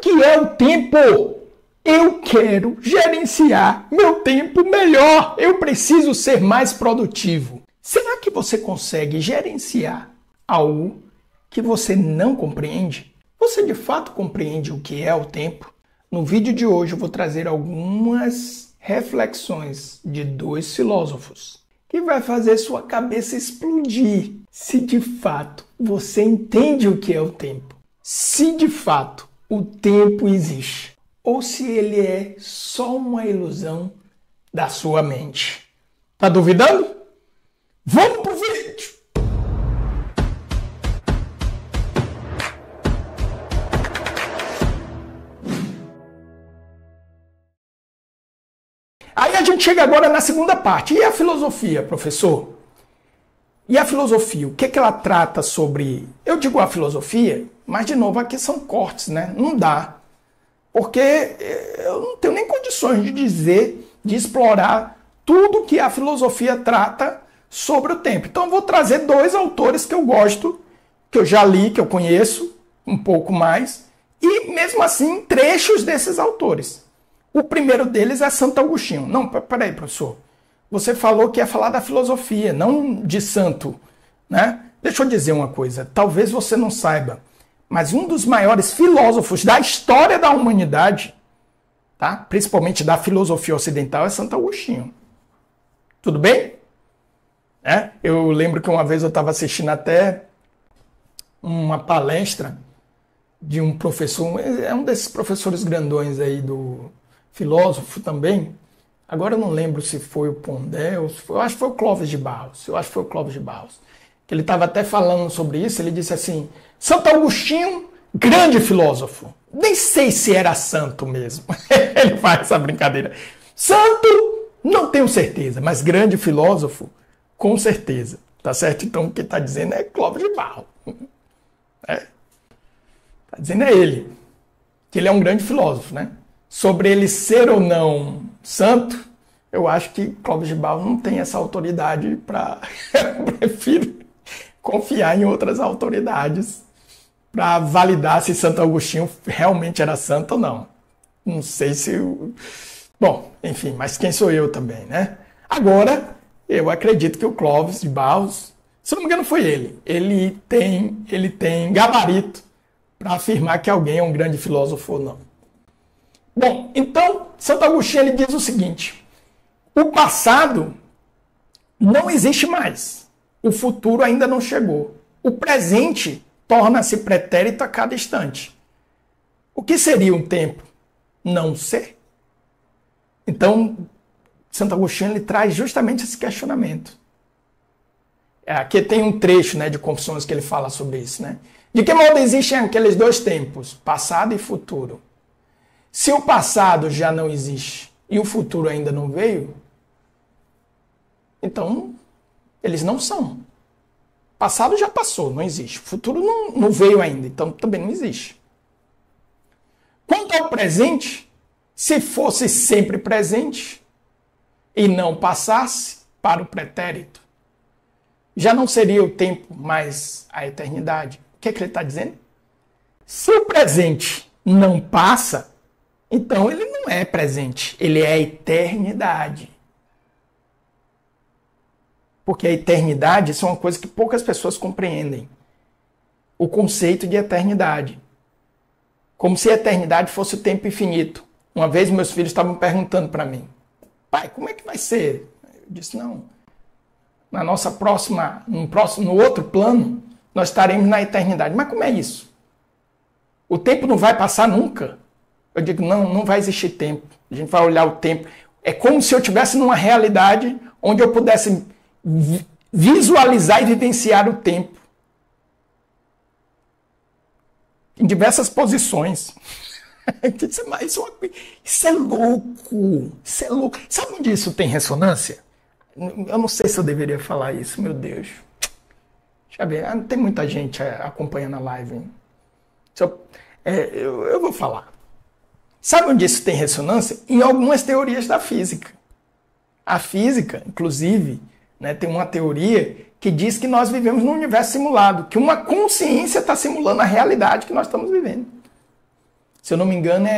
que é o tempo? Eu quero gerenciar meu tempo melhor. Eu preciso ser mais produtivo. Será que você consegue gerenciar algo que você não compreende? Você de fato compreende o que é o tempo? No vídeo de hoje eu vou trazer algumas reflexões de dois filósofos que vai fazer sua cabeça explodir se de fato você entende o que é o tempo. Se de fato o tempo existe ou se ele é só uma ilusão da sua mente. Tá duvidando? Vamos pro vídeo! Aí a gente chega agora na segunda parte. E a filosofia, professor? E a filosofia? O que ela trata sobre... Eu digo a filosofia, mas de novo aqui são cortes, né? Não dá. Porque eu não tenho nem condições de dizer, de explorar tudo que a filosofia trata sobre o tempo. Então eu vou trazer dois autores que eu gosto, que eu já li, que eu conheço um pouco mais, e mesmo assim trechos desses autores. O primeiro deles é Santo Agostinho. Não, peraí, professor. Você falou que ia falar da filosofia, não de santo, né? Deixa eu dizer uma coisa. Talvez você não saiba, mas um dos maiores filósofos da história da humanidade, tá? Principalmente da filosofia ocidental, é Santo Agostinho. Tudo bem? Eu lembro que uma vez eu estava assistindo até uma palestra de um professor, é um desses professores grandões aí do filósofo também. Agora eu não lembro se foi o Pondé, eu acho que foi o Clóvis de Barros. Que ele estava até falando sobre isso, ele disse assim, Santo Agostinho, grande filósofo. Nem sei se era santo mesmo. Ele faz essa brincadeira. Santo, não tenho certeza, mas grande filósofo, com certeza. Tá certo? Então o que está dizendo é Clóvis de Barros. Está dizendo é ele. Que ele é um grande filósofo, né? Sobre ele ser ou não santo, eu acho que Clóvis de Barros não tem essa autoridade para... Eu prefiro confiar em outras autoridades para validar se Santo Agostinho realmente era santo ou não. Não sei se... Bom, enfim, mas quem sou eu também, né? Agora, eu acredito que o Clóvis de Barros, se não me engano foi ele, ele tem gabarito para afirmar que alguém é um grande filósofo ou não. Bom, então, Santo Agostinho ele diz o seguinte, o passado não existe mais, o futuro ainda não chegou, o presente torna-se pretérito a cada instante. O que seria um tempo? Não ser. Então, Santo Agostinho ele traz justamente esse questionamento. Aqui tem um trecho, né, de Confissões que ele fala sobre isso. Né? De que modo existem aqueles dois tempos, passado e futuro? Se o passado já não existe e o futuro ainda não veio, então eles não são. Passado já passou, não existe. Futuro não veio ainda, então também não existe. Quanto ao presente, se fosse sempre presente e não passasse para o pretérito, já não seria o tempo, mas a eternidade. O que é que ele está dizendo? Se o presente não passa, então ele não é presente, ele é eternidade. Porque a eternidade isso é uma coisa que poucas pessoas compreendem. O conceito de eternidade. Como se a eternidade fosse o tempo infinito. Uma vez meus filhos estavam perguntando para mim, pai, como é que vai ser? Eu disse, não, na nossa no outro plano, nós estaremos na eternidade. Mas como é isso? O tempo não vai passar nunca? Eu digo, não vai existir tempo. A gente vai olhar o tempo. É como se eu estivesse numa realidade onde eu pudesse visualizar e vivenciar o tempo. Em diversas posições. Isso é louco. Isso é louco. Sabe onde isso tem ressonância? Eu não sei se eu deveria falar isso, meu Deus. Deixa eu ver. Tem muita gente acompanhando a live. Eu vou falar. Sabe onde isso tem ressonância? Em algumas teorias da física. A física, inclusive, né, tem uma teoria que diz que nós vivemos num universo simulado, que uma consciência está simulando a realidade que nós estamos vivendo. Se eu não me engano,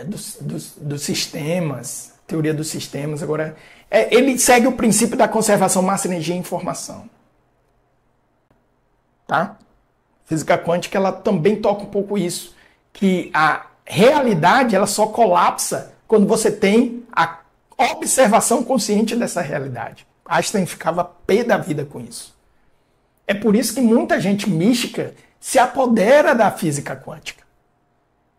dos sistemas, teoria dos sistemas. Agora, ele segue o princípio da conservação massa, energia e informação. Tá? Física quântica, ela também toca um pouco isso, que a realidade ela só colapsa quando você tem a observação consciente dessa realidade. Einstein ficava pé da vida com isso. É por isso que muita gente mística se apodera da física quântica.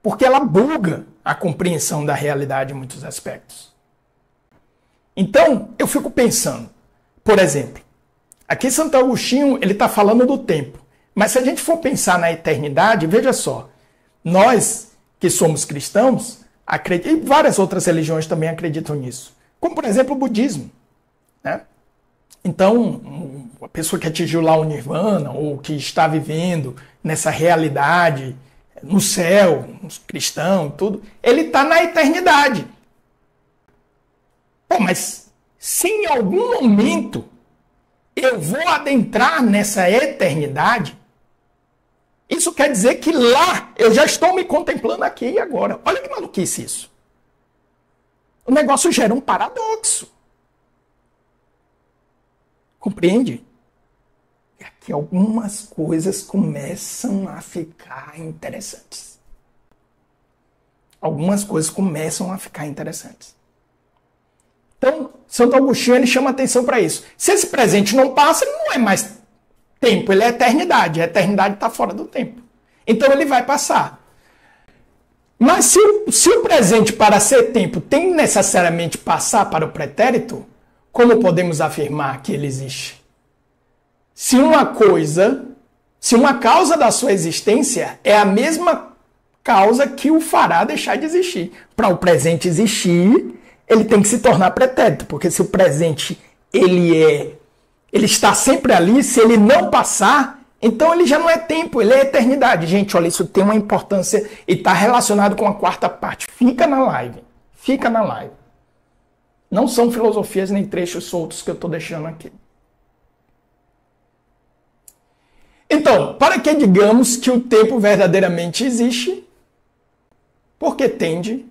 Porque ela buga a compreensão da realidade em muitos aspectos. Então, eu fico pensando, por exemplo, aqui Santo Agostinho ele está falando do tempo. Mas se a gente for pensar na eternidade, veja só, nós que somos cristãos, e várias outras religiões também acreditam nisso, como por exemplo o budismo, né? Então, a pessoa que atingiu lá o nirvana, ou que está vivendo nessa realidade, no céu, cristão, tudo, ele está na eternidade. Pô, mas se em algum momento eu vou adentrar nessa eternidade, isso quer dizer que lá eu já estou me contemplando aqui e agora. Olha que maluquice isso. O negócio gera um paradoxo. Compreende? E aqui algumas coisas começam a ficar interessantes. Algumas coisas começam a ficar interessantes. Então, Santo Agostinho ele chama atenção para isso. Se esse presente não passa, ele não é mais tempo, ele é eternidade. A eternidade está fora do tempo. Então ele vai passar. Mas se o presente para ser tempo tem necessariamente passar para o pretérito, como podemos afirmar que ele existe? Se uma causa da sua existência é a mesma causa que o fará deixar de existir. Para o presente existir, ele tem que se tornar pretérito, porque se o presente ele está sempre ali, se ele não passar, então ele já não é tempo, ele é eternidade. Gente, olha, isso tem uma importância e está relacionado com a quarta parte. Fica na live. Fica na live. Não são filosofias nem trechos soltos que eu estou deixando aqui. Então, para que digamos que o tempo verdadeiramente existe, porque tende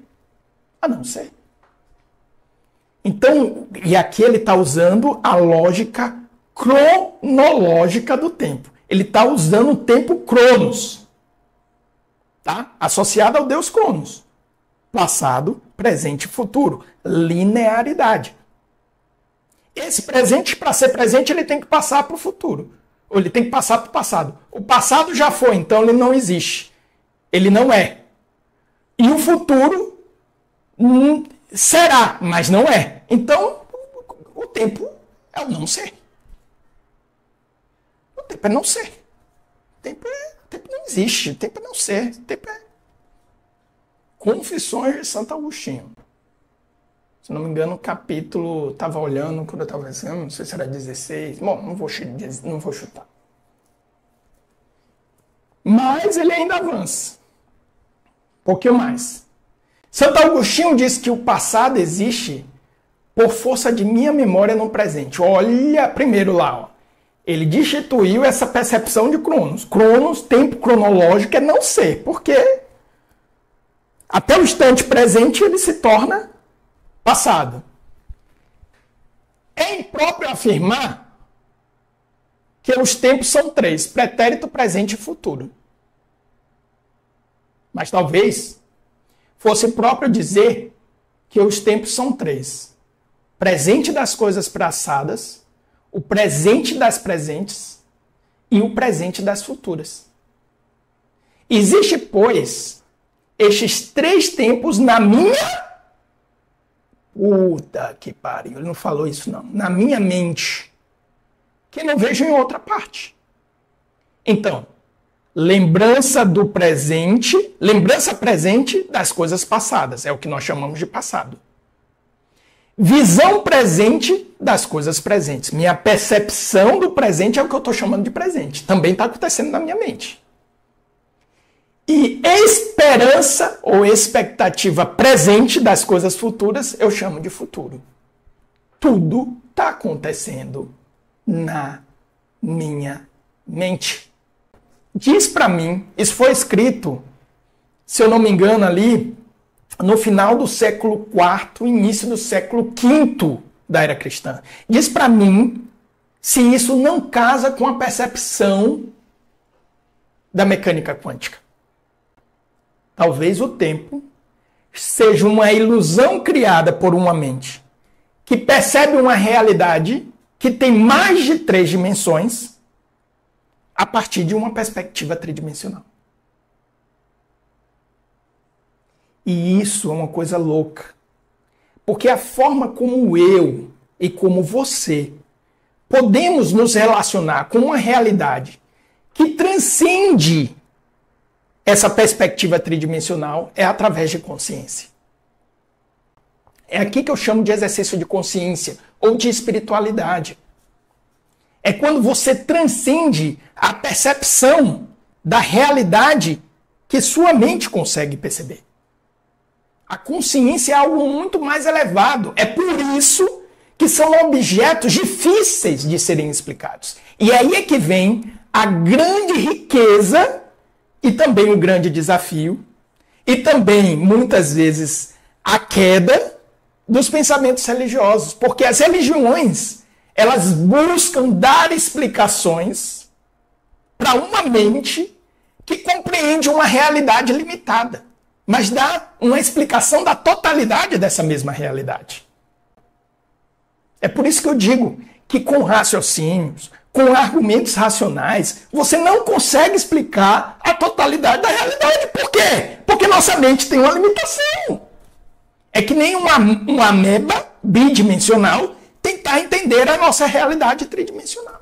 a não ser. Então, e aqui ele está usando a lógica cronológica do tempo. Ele está usando o tempo Cronos, tá? Associado ao deus Cronos. Passado, presente e futuro. Linearidade. Esse presente, para ser presente, ele tem que passar para o futuro. Ou ele tem que passar para o passado. O passado já foi, então ele não existe. Ele não é. E o futuro será, mas não é. Então, o tempo é o não ser. O tempo é não ser. O tempo não existe. O tempo é não ser. O tempo é Confissões de Santo Agostinho. Se não me engano, o capítulo, estava olhando quando eu estava pensando, não sei se era 16. Bom, não vou chutar. Mas ele ainda avança. Um pouquinho mais. Santo Agostinho diz que o passado existe por força de minha memória no presente. Olha, primeiro lá, ó. Ele destituiu essa percepção de Cronos. Cronos, tempo cronológico, é não ser, porque até o instante presente ele se torna passado. É impróprio afirmar que os tempos são três: pretérito, presente e futuro. Mas talvez fosse próprio dizer que os tempos são três: presente das coisas passadas, o presente das presentes e o presente das futuras. Existe, pois, estes três tempos na minha... Puta que pariu, ele não falou isso não. Na minha mente, que não vejo em outra parte. Então, lembrança do presente, lembrança presente das coisas passadas, é o que nós chamamos de passado. Visão presente das coisas presentes. Minha percepção do presente é o que eu estou chamando de presente. Também está acontecendo na minha mente. E esperança ou expectativa presente das coisas futuras eu chamo de futuro. Tudo está acontecendo na minha mente. Diz para mim, isso foi escrito se eu não me engano, ali no final do século IV, início do século V da era cristã. Diz para mim se isso não casa com a percepção da mecânica quântica. Talvez o tempo seja uma ilusão criada por uma mente que percebe uma realidade que tem mais de 3 dimensões a partir de uma perspectiva tridimensional. E isso é uma coisa louca. Porque a forma como eu e como você podemos nos relacionar com uma realidade que transcende essa perspectiva tridimensional é através de consciência. É aqui que eu chamo de exercício de consciência ou de espiritualidade. É quando você transcende a percepção da realidade que sua mente consegue perceber. A consciência é algo muito mais elevado. É por isso que são objetos difíceis de serem explicados. E aí é que vem a grande riqueza e também o grande desafio e também, muitas vezes, a queda dos pensamentos religiosos. Porque as religiões, elas buscam dar explicações para uma mente que compreende uma realidade limitada, mas dá uma explicação da totalidade dessa mesma realidade. É por isso que eu digo que com raciocínios, com argumentos racionais, você não consegue explicar a totalidade da realidade. Por quê? Porque nossa mente tem uma limitação. É que nem uma ameba bidimensional tentar entender a nossa realidade tridimensional.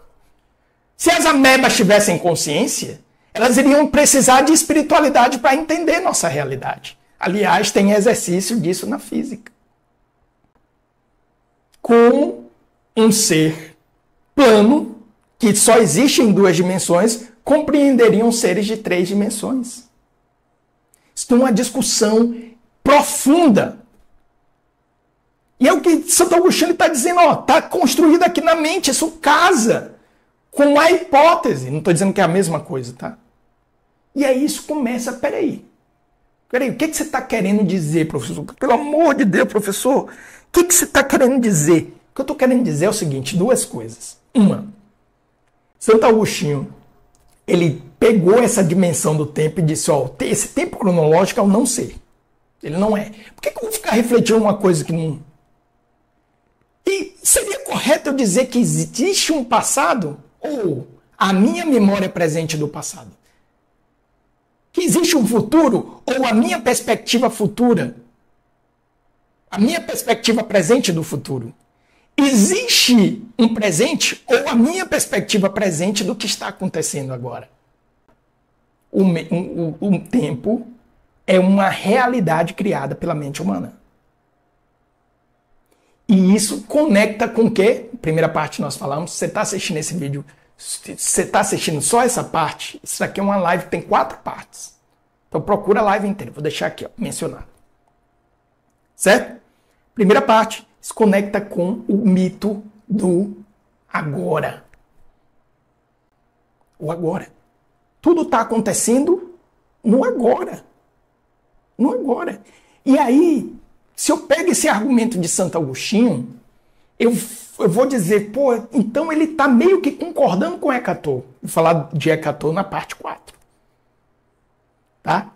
Se as amebas tivessem consciência, elas iriam precisar de espiritualidade para entender nossa realidade. Aliás, tem exercício disso na física. Como um ser plano, que só existe em 2 dimensões, compreenderiam seres de 3 dimensões. Isso é uma discussão profunda. E é o que Santo Agostinho está dizendo, está construído aqui na mente, isso casa com a hipótese. Não estou dizendo que é a mesma coisa, tá? E aí isso começa, peraí, o que você está querendo dizer, professor? Pelo amor de Deus, professor, o que você está querendo dizer? O que eu estou querendo dizer é o seguinte, 2 coisas. Uma, Santo Agostinho, ele pegou essa dimensão do tempo e disse, esse tempo cronológico eu não sei. Ele não é. Por que eu vou ficar refletindo uma coisa que não... E seria correto eu dizer que existe um passado ou a minha memória presente do passado? Que existe um futuro ou a minha perspectiva futura? A minha perspectiva presente do futuro? Existe um presente ou a minha perspectiva presente do que está acontecendo agora? O tempo é uma realidade criada pela mente humana. E isso conecta com o quê? Primeira parte nós falamos, você está assistindo esse vídeo, você está assistindo só essa parte, isso aqui é uma live que tem 4 partes. Então procura a live inteira, vou deixar aqui mencionado. Certo? Primeira parte, se conecta com o mito do agora. O agora. Tudo está acontecendo no agora. No agora. E aí, se eu pego esse argumento de Santo Agostinho, eu vou dizer, então ele está meio que concordando com Eckhart Tolle. Vou falar de Eckhart Tolle na parte 4. Tá?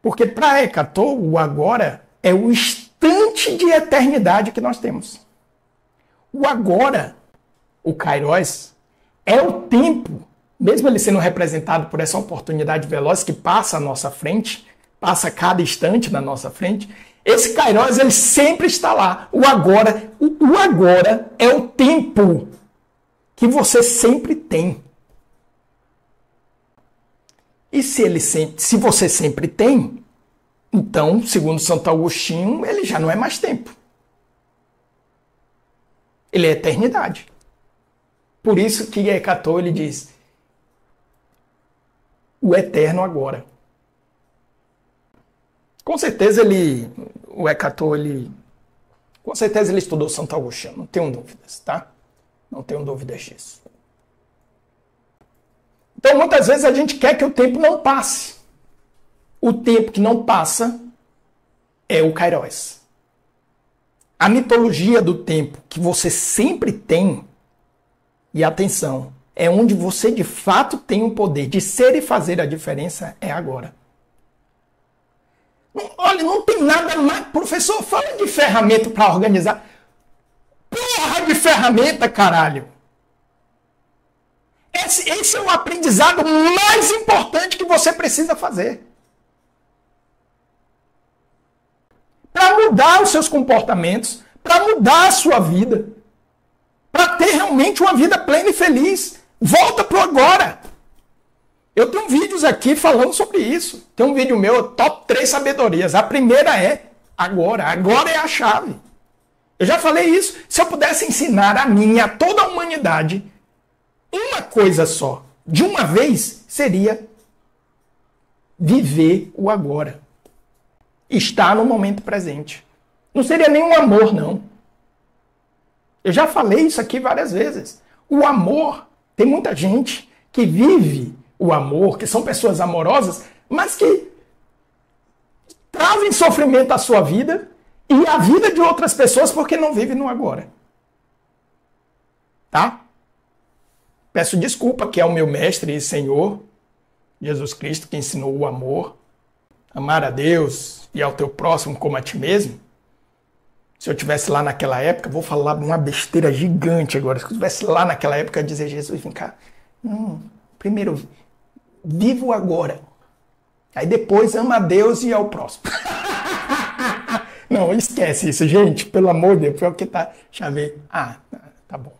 Porque para Eckhart Tolle, o agora é o instante de eternidade que nós temos. O agora, o Kairos, é o tempo, mesmo ele sendo representado por essa oportunidade veloz que passa à nossa frente, passa cada instante na nossa frente, esse Kairos, ele sempre está lá. O agora é o tempo que você sempre tem. E se você sempre tem, então, segundo Santo Agostinho, ele já não é mais tempo. Ele é eternidade. Por isso que Eckhart Tolle diz o eterno agora. Com certeza o Eckhart Tolle, com certeza ele estudou Santo Agostinho, não tenho dúvidas, tá? Não tenho dúvidas disso. Então, muitas vezes a gente quer que o tempo não passe. O tempo que não passa é o Kairos. A mitologia do tempo que você sempre tem, e atenção, é onde você de fato tem o poder de ser e fazer a diferença, é agora. Olha, não tem nada mais. Professor, fala de ferramenta para organizar. Porra de ferramenta, caralho! Esse é o aprendizado mais importante que você precisa fazer. Para mudar os seus comportamentos, para mudar a sua vida, para ter realmente uma vida plena e feliz. Volta pro agora. Eu tenho vídeos aqui falando sobre isso. Tem um vídeo meu, top 3 sabedorias. A primeira é agora. Agora é a chave. Eu já falei isso. Se eu pudesse ensinar a mim e a toda a humanidade uma coisa só, de uma vez, seria viver o agora. Estar no momento presente. Não seria nenhum amor, não. Eu já falei isso aqui várias vezes. O amor, tem muita gente que vive o amor, que são pessoas amorosas, mas que trazem sofrimento à sua vida e à vida de outras pessoas porque não vivem no agora. Tá? Peço desculpa, que é o meu mestre e Senhor, Jesus Cristo, que ensinou o amor, amar a Deus e ao teu próximo como a ti mesmo. Se eu estivesse lá naquela época, vou falar uma besteira gigante agora. Se eu estivesse lá naquela época, eu ia dizer, Jesus, vem cá. Primeiro, vivo agora. Aí depois, ama a Deus e ao próximo. Não, esquece isso, gente. Pelo amor de Deus, foi o que tá. Deixa eu ver. Tá bom.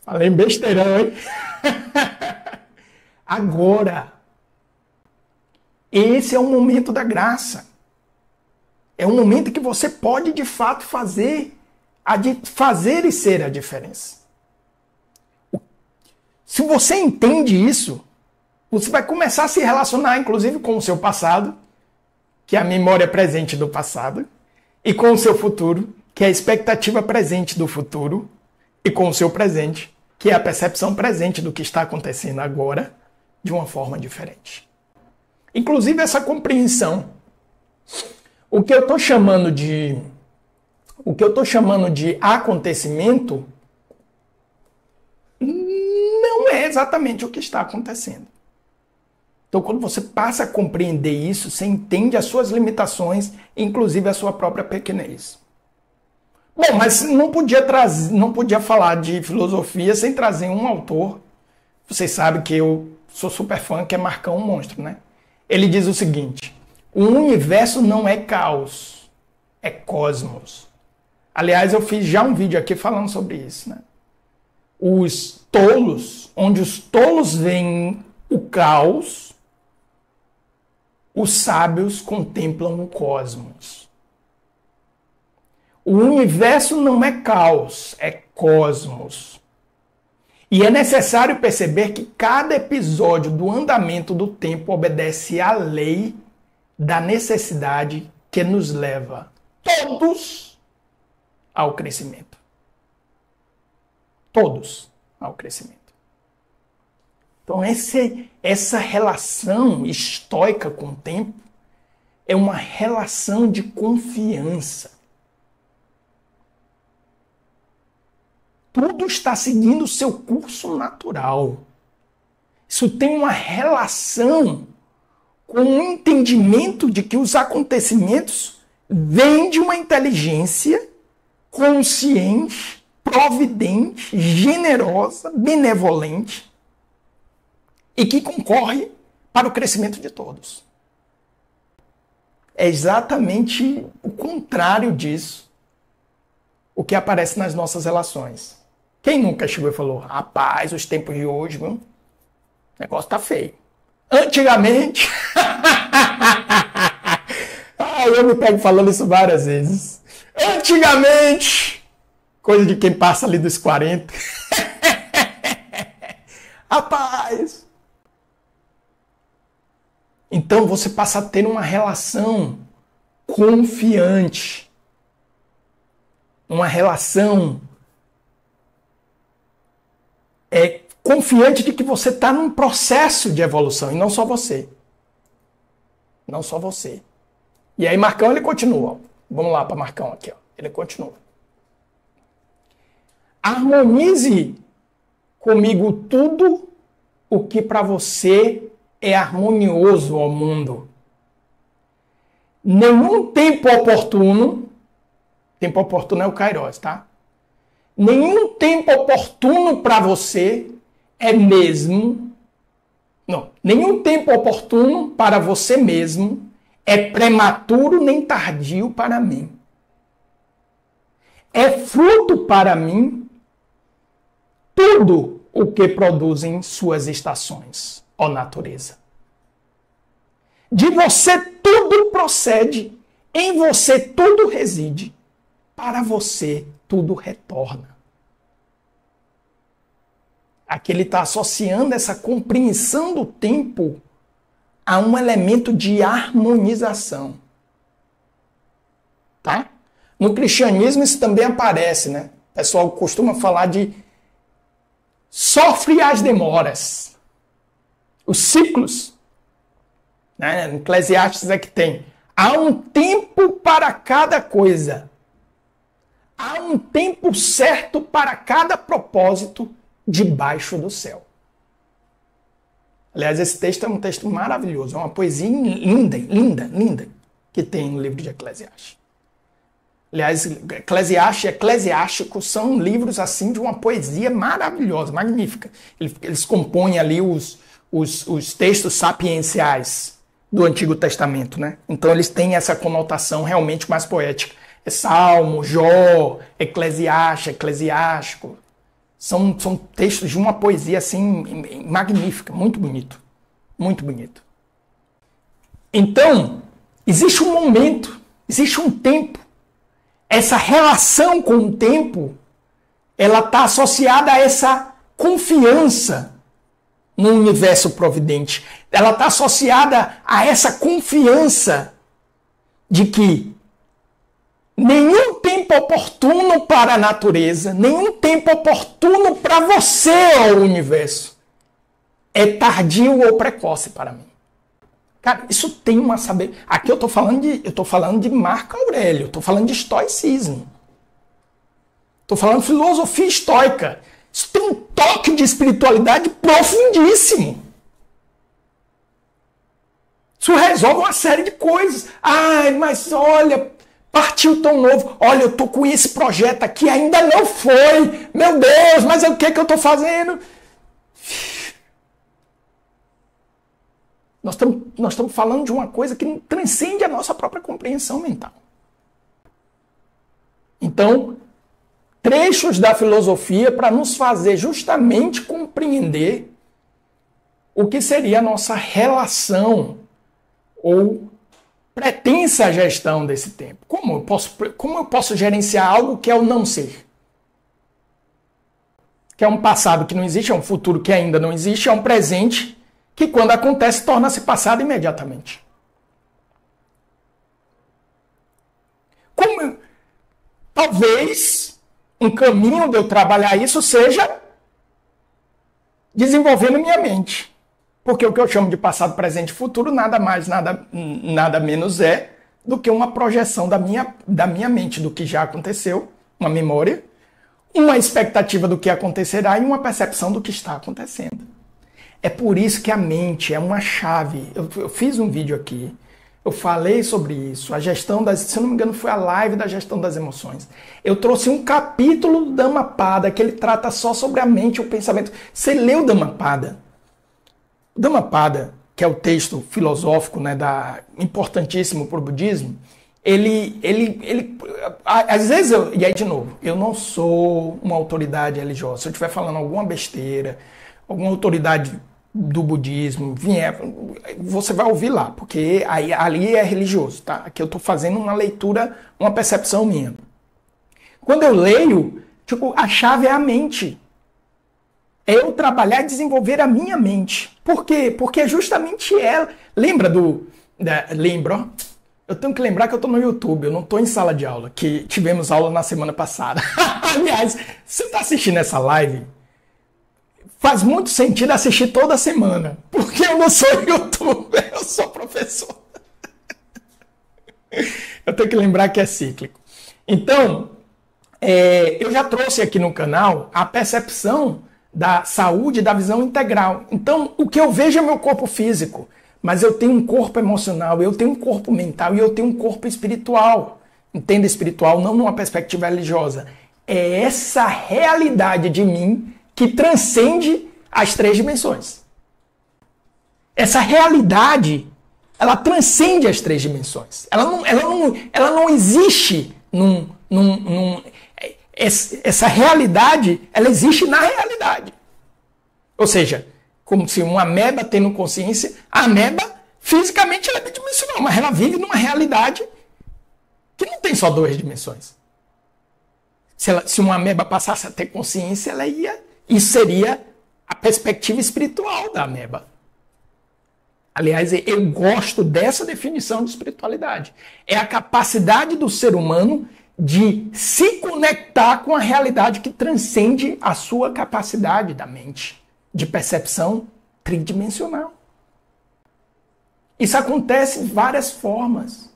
Falei besteirão, hein? Agora. Esse é o momento da graça. É um momento que você pode, de fato, fazer e ser a diferença. Se você entende isso, você vai começar a se relacionar, inclusive, com o seu passado, que é a memória presente do passado, e com o seu futuro, que é a expectativa presente do futuro, e com o seu presente, que é a percepção presente do que está acontecendo agora, de uma forma diferente. Inclusive essa compreensão. O que eu estou chamando de acontecimento não é exatamente o que está acontecendo. Então, quando você passa a compreender isso, você entende as suas limitações, inclusive a sua própria pequenez. Bom, mas não podia falar de filosofia sem trazer um autor. Vocês sabem que eu sou super fã, que é Marcão Monstro, né? Ele diz o seguinte: o universo não é caos, é cosmos. Aliás, eu fiz já um vídeo aqui falando sobre isso, né? Os tolos, onde os tolos veem o caos, os sábios contemplam o cosmos. O universo não é caos, é cosmos. E é necessário perceber que cada episódio do andamento do tempo obedece à lei da necessidade que nos leva todos ao crescimento. Todos ao crescimento. Então essa relação estoica com o tempo é uma relação de confiança. Tudo está seguindo o seu curso natural. Isso tem uma relação com o entendimento de que os acontecimentos vêm de uma inteligência consciente, providente, generosa, benevolente e que concorre para o crescimento de todos. É exatamente o contrário disso o que aparece nas nossas relações. Quem nunca chegou e falou, rapaz, os tempos de hoje, viu? O negócio tá feio. Antigamente... eu me pego falando isso várias vezes. Antigamente... Coisa de quem passa ali dos 40. Rapaz... Então você passa a ter uma relação confiante. Uma relação confiante de que você está num processo de evolução, e não só você. Não só você. E aí Marcão, ele continua. Vamos lá para Marcão aqui. Ó. Ele continua. Harmonize comigo tudo o que para você é harmonioso ao mundo. Nenhum tempo oportuno é o Kairos, tá? Nenhum tempo oportuno para você é mesmo... Não, nenhum tempo oportuno para você mesmo é prematuro nem tardio para mim. É fruto para mim tudo o que produzem suas estações, ó natureza. De você tudo procede, em você tudo reside, para você tudo retorna. Aqui ele está associando essa compreensão do tempo a um elemento de harmonização. Tá? No cristianismo isso também aparece, né? O pessoal costuma falar de sofre as demoras. Os ciclos. Né? Em Eclesiastes é que tem. Há um tempo para cada coisa. Há um tempo certo para cada propósito debaixo do céu. Aliás, esse texto é um texto maravilhoso. É uma poesia linda, linda, linda que tem no livro de Eclesiastes. Aliás, Eclesiastes e Eclesiástico são livros assim de uma poesia maravilhosa, magnífica. Eles compõem ali os textos sapienciais do Antigo Testamento, né? Então eles têm essa conotação realmente mais poética. É Salmo, Jó, Eclesiastes, Eclesiástico. São textos de uma poesia assim magnífica, muito bonito. Muito bonito. Então, existe um momento, existe um tempo. Essa relação com o tempo, ela está associada a essa confiança no universo providente. Ela está associada a essa confiança de que nenhum tempo oportuno para a natureza, nenhum tempo oportuno para você ou o universo é tardio ou precoce para mim. Cara, isso tem uma saber. Aqui eu tô falando de Marco Aurélio, eu tô falando de estoicismo. Tô falando de filosofia estoica. Isso tem um toque de espiritualidade profundíssimo. Isso resolve uma série de coisas. Ai, mas olha, partiu tão novo. Olha, eu tô com esse projeto aqui, ainda não foi. Meu Deus, mas o que que eu tô fazendo? Nós estamos falando de uma coisa que transcende a nossa própria compreensão mental. Então, trechos da filosofia para nos fazer justamente compreender o que seria a nossa relação ou pretensa gestão desse tempo. Como eu posso gerenciar algo que é o não ser? Que é um passado que não existe, é um futuro que ainda não existe, é um presente que quando acontece torna-se passado imediatamente. Talvez um caminho de eu trabalhar isso seja desenvolvendo minha mente. Porque o que eu chamo de passado, presente e futuro nada mais, nada menos é do que uma projeção da minha mente do que já aconteceu, uma memória, uma expectativa do que acontecerá e uma percepção do que está acontecendo. É por isso que a mente é uma chave. Eu fiz um vídeo aqui, eu falei sobre isso, a gestão das... Se eu não me engano, foi a live da gestão das emoções. Eu trouxe um capítulo do Dhammapada, que ele trata só sobre a mente e o pensamento. Você leu o Dhammapada? O Dhammapada, que é o texto filosófico, né, importantíssimo para o budismo, às vezes, e aí de novo, eu não sou uma autoridade religiosa. Se eu estiver falando alguma besteira, alguma autoridade do budismo vier, você vai ouvir lá, porque ali é religioso, tá? Aqui eu estou fazendo uma leitura, uma percepção minha. Quando eu leio, a chave é a mente. É eu trabalhar e desenvolver a minha mente. Por quê? Porque é justamente ela. Lembra Lembra? Eu tenho que lembrar que eu estou no YouTube, eu não estou em sala de aula, que tivemos aula na semana passada. Aliás, você está assistindo essa live? faz muito sentido assistir toda semana, porque eu não sou youtuber, eu sou professor. Eu tenho que lembrar que é cíclico. Então, eu já trouxe aqui no canal a percepção da saúde e da visão integral. Então, o que eu vejo é meu corpo físico, mas eu tenho um corpo emocional, eu tenho um corpo mental e eu tenho um corpo espiritual. Entenda espiritual não numa perspectiva religiosa. É essa realidade de mim que transcende as 3 dimensões. Essa realidade, ela transcende as 3 dimensões. Ela não existe essa realidade, ela existe na realidade. Ou seja, como se uma ameba tendo consciência, a ameba fisicamente ela é bidimensional, mas ela vive numa realidade que não tem só 2 dimensões. Se uma ameba passasse a ter consciência, isso seria a perspectiva espiritual da ameba. Aliás, eu gosto dessa definição de espiritualidade. É a capacidade do ser humano de se conectar com a realidade que transcende a sua capacidade da mente de percepção tridimensional. Isso acontece de várias formas.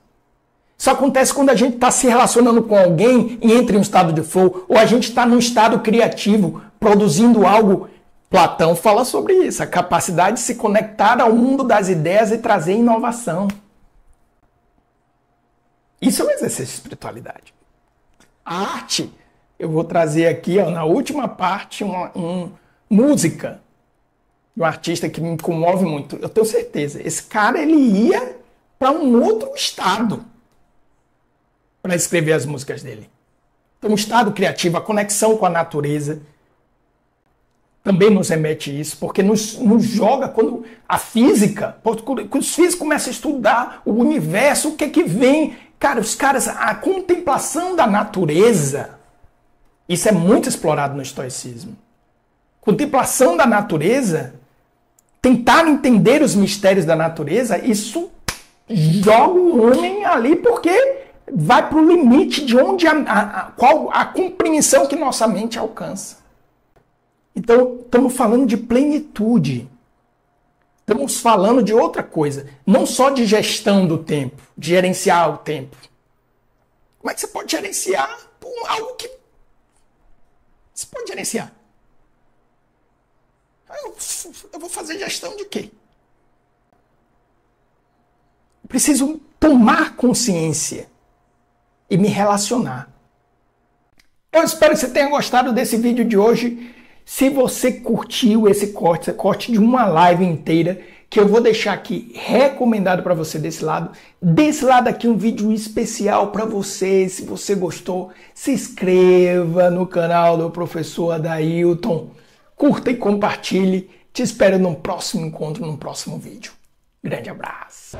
Isso acontece quando a gente está se relacionando com alguém e entra em um estado de flow, ou a gente está num estado criativo, produzindo algo. Platão fala sobre isso, a capacidade de se conectar ao mundo das ideias e trazer inovação. Isso é um exercício de espiritualidade. A arte, eu vou trazer aqui, na última parte, música de um artista que me comove muito. Eu tenho certeza, esse cara ele ia para um outro estado para escrever as músicas dele. Então, um estado criativo, a conexão com a natureza, também nos remete isso, porque nos joga quando a física, quando os físicos começam a estudar o universo, o que é que vem, cara, a contemplação da natureza, isso é muito explorado no estoicismo. Contemplação da natureza, tentar entender os mistérios da natureza, isso joga o homem ali, porque vai para o limite de onde qual a compreensão que nossa mente alcança. Então, estamos falando de plenitude. Estamos falando de outra coisa. Não só de gestão do tempo, de gerenciar o tempo. Como é que você pode gerenciar algo que... Você pode gerenciar? Eu vou fazer gestão de quê? Eu preciso tomar consciência e me relacionar. Eu espero que você tenha gostado desse vídeo de hoje. Se você curtiu esse corte de uma live inteira, que eu vou deixar aqui recomendado para você desse lado. Desse lado aqui um vídeo especial para você. Se você gostou, se inscreva no canal do professor Adailton. Curta e compartilhe. Te espero no próximo encontro, no próximo vídeo. Grande abraço.